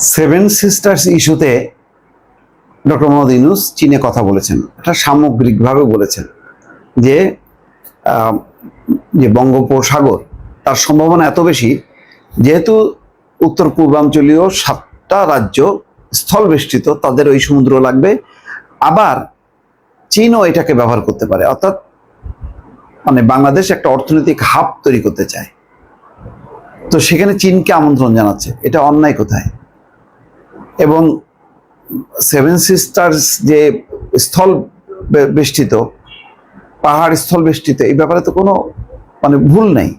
Seven sisters ইস্যুতে doctor Mohammad Yunus চীনে কথা বলেছেন, এটা সামগ্রিকভাবে বলেছেন যে যে বঙ্গোপসাগর তার সম্ভাবনা এত বেশি, যেহেতু উত্তর পূর্বাঞ্চলীয় 7টা রাজ্য স্থলবেষ্টিত, তাদের ওই সমুদ্র লাগবে। আবার চীনও এটাকে ব্যবহার করতে পারে, অর্থাৎ মানে বাংলাদেশ একটা অর্থনৈতিক হাব তৈরি করতে চায়। তো সেখানে চীনকে আমন্ত্রণ জানাচ্ছে, এটা অন্যায় কোথায়? এবং সেভেন সিস্টার্স যে স্থল বেষ্টিত, পাহাড় স্থল বেষ্টিত, এই ব্যাপারে তো কোনো মানে ভুল নেই।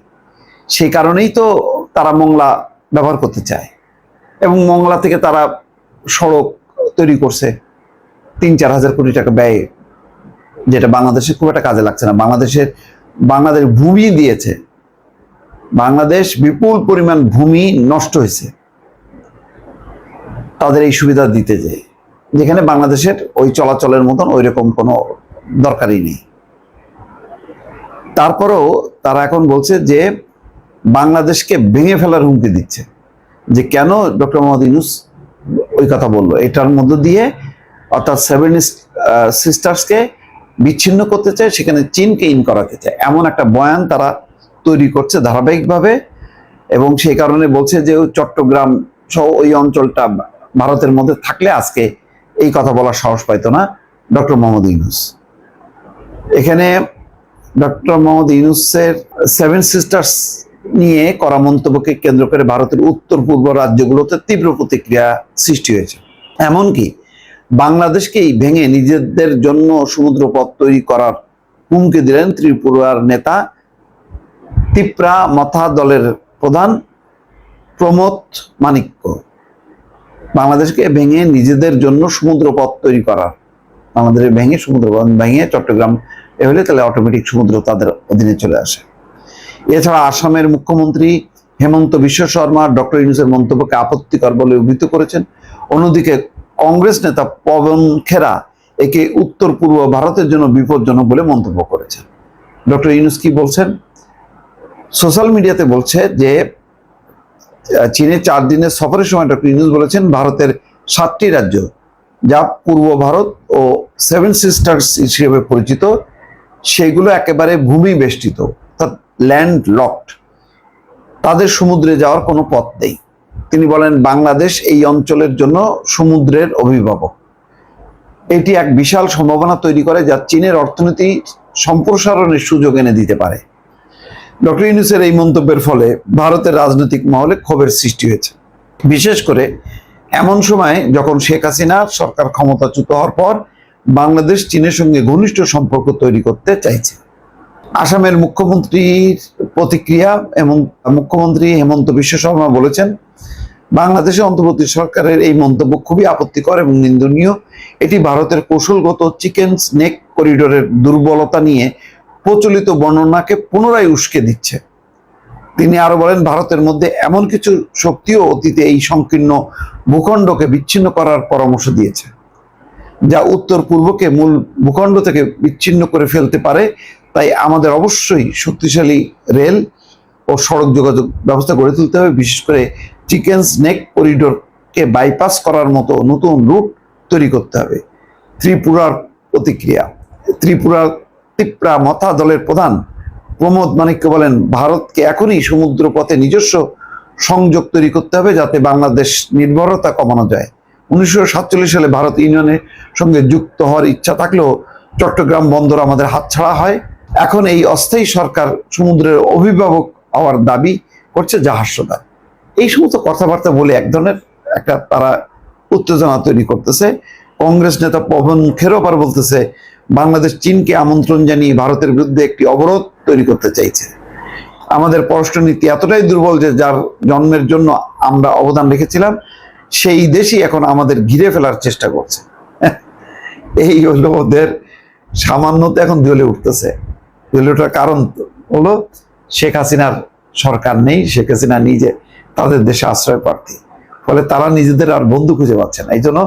সেই কারণেই তো তারা মংলা ব্যবহার করতে চায়, এবং মংলা থেকে তারা সড়ক তৈরি করছে 3-4 হাজার কোটি টাকা ব্যয়ে, যেটা বাংলাদেশে খুব একটা কাজে লাগছে না। বাংলাদেশ ভূমি দিয়েছে, বাংলাদেশ বিপুল পরিমাণ ভূমি নষ্ট হয়েছে তাদের এই সুবিধা দিতে, যেখানে বাংলাদেশের ওই চলাচলের মতন ওই রকম কোনো দরকারই নেই। তারপরেও তারা এখন বলছে যে বাংলাদেশকে ভেঙে ফেলার হুমকি দিচ্ছে। যে কেন ডক্টর মোহাম্মদ ইউনূস ওই কথা বললো, এটার মধ্য দিয়ে অর্থাৎ সেভেন সিস্টার্সকে বিচ্ছিন্ন করতে চায়, সেখানে চীনকে ইন করাতে চায়, এমন একটা বয়ান তারা তৈরি করছে ধারাবাহিকভাবে। এবং সেই কারণে বলছে যে চট্টগ্রাম সহ ওই অঞ্চলটা ভারতের মধ্যে থাকলে আজকে এই কথা বলার সাহস পাইতো না ডক্টর মোহাম্মদ ইউনূস। এখানে ডক্টর মোহাম্মদ ইউনূসের সেভেন সিস্টার্স নিয়ে করা মন্তব্যকে কেন্দ্র করে ভারতের উত্তর পূর্ব রাজ্যগুলোতে তীব্র প্রতিক্রিয়া সৃষ্টি হয়েছে। এমনকি বাংলাদেশকেই ভেঙে নিজেদের জন্য সমুদ্রপথ তৈরি করার হুমকি দিলেন ত্রিপুরার নেতা তিপ্রা মথা দলের প্রধান প্রমোদ মাণিক্য। বাংলাদেশকে ভেঙে নিজেদের জন্য সমুদ্রপথ তৈরি করার, আমাদের ভেঙে সমুদ্রপথ ভেঙে চট্টগ্রাম এ হলে তাহলে অটোমেটিক সমুদ্র তাদের অধীনে চলে আসে। এছাড়া আসামের মুখ্যমন্ত্রী হেমন্ত বিশ্ব শর্মা ডক্টর ইউনূসের মন্তব্যকে আপত্তিকর বলে অভিহিত করেছেন। অন্যদিকে কংগ্রেস নেতা পবন খেরা একে উত্তর পূর্ব ভারতের জন্য বিপজ্জনক বলে মন্তব্য করেছেন। ডক্টর ইউনূস কি বলছেন? সোশ্যাল মিডিয়াতে বলছে যে চীনে 4 দিনের সফরের সময় ডক্টর ইউনূস বলেছেন ভারতের 7টি রাজ্য, যা পূর্ব ভারত ও সেভেন সিস্টার্স হিসেবে পরিচিত, সেগুলো একেবারে ভূমি বেষ্টিত, অর্থাৎ ল্যান্ড লকড, তাদের সমুদ্রে যাওয়ার কোনো পথ নেই। তিনি বলেন বাংলাদেশ এই অঞ্চলের জন্য সমুদ্রের অভিভাবক। এটি এক বিশাল সম্ভাবনা তৈরি করে, যা চীনের অর্থনীতি সম্প্রসারণের সুযোগ এনে দিতে পারে। ডক্টর ইউনূসের এই মন্তব্যের ফলে ভারতের রাজনৈতিক মহলে ক্ষোভের সৃষ্টি হয়েছে, বিশেষ করে এমন সময় যখন শেখ হাসিনার সরকার ক্ষমতাচ্যুত হওয়ার পর বাংলাদেশ চীনের সঙ্গে ঘনিষ্ঠ সম্পর্ক তৈরি করতে চাইছে। আসামের মুখ্যমন্ত্রীর প্রতিক্রিয়া, মুখ্যমন্ত্রী হেমন্ত বিশ্ব শর্মা বলেছেন বাংলাদেশের অন্তর্বর্তী সরকারের এই মন্তব্য খুবই আপত্তিকর এবং নিন্দনীয়। এটি ভারতের কৌশলগত চিকেন স্নেক করিডোরের দুর্বলতা নিয়ে প্রচলিত বর্ণনাকে পুনরায় উস্কে দিচ্ছে। তিনি আরো বলেন ভারতের মধ্যে এমন কিছু শক্তিও অতীতে এই সংকীর্ণ ভূখণ্ডকে বিচ্ছিন্ন করার পরামর্শ দিয়েছে, যা উত্তর পূর্বকে মূল ভূখণ্ড থেকে বিচ্ছিন্ন করে ফেলতে পারে। তাই আমাদের অবশ্যই শক্তিশালী রেল ও সড়ক যোগাযোগ ব্যবস্থা গড়ে তুলতে হবে, বিশেষ করে চিকেন স্নেক করিডোরকে বাইপাস করার মতো নতুন রুট তৈরি করতে হবে। ত্রিপুরার প্রতিক্রিয়া, তিপ্রা মথা দলের প্রধান প্রমোদ মাণিক্য বলেন ভারতকে এখনই সমুদ্র পথে নিজস্ব সংযোগ তৈরি করতে হবে, যাতে বাংলাদেশ নির্ভরতা কমানো যায়। 1947 সালে ভারত ইউনিয়নের সঙ্গে যুক্ত হওয়ার ইচ্ছা থাকলেও চট্টগ্রাম বন্দর আমাদের হাতছাড়া হয়। এখন এই অস্থায়ী সরকার সমুদ্রের অভিভাবক হওয়ার দাবি করছে, যা হাস্যকর। এই সমস্ত কথাবার্তা বলে এক ধরনের একটা তারা উত্তেজনা তৈরি করতেছে। কংগ্রেস নেতা পবন খেরোপার বলতেছে বাংলাদেশ চীনকে আমন্ত্রণ জানিয়ে ভারতের বিরুদ্ধে একটি অবরোধ তৈরি করতে চাইছে। আমাদের পররাষ্ট্র নীতি এতটাই দুর্বল যে যার জন্মের জন্য আমরা অবদান রেখেছিলাম সেই দেশই এখন আমাদের ঘিরে ফেলার চেষ্টা করছে। এই হলো ওদের সামান্যতা এখন জ্বলে উঠতেছে। জ্বলে ওঠার কারণ হলো শেখ হাসিনার সরকার নেই, শেখ হাসিনা নিজে তাদের দেশে আশ্রয় প্রার্থী, ফলে তারা নিজেদের আর বন্ধু খুঁজে পাচ্ছে না। এই জন্য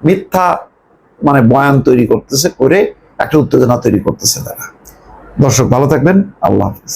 মিথ্যা মানে বয়ান তৈরি করতেছে, করে একটা উত্তেজনা তৈরি করতেছে তারা। দর্শক ভালো থাকবেন, আল্লাহ হাফিজ।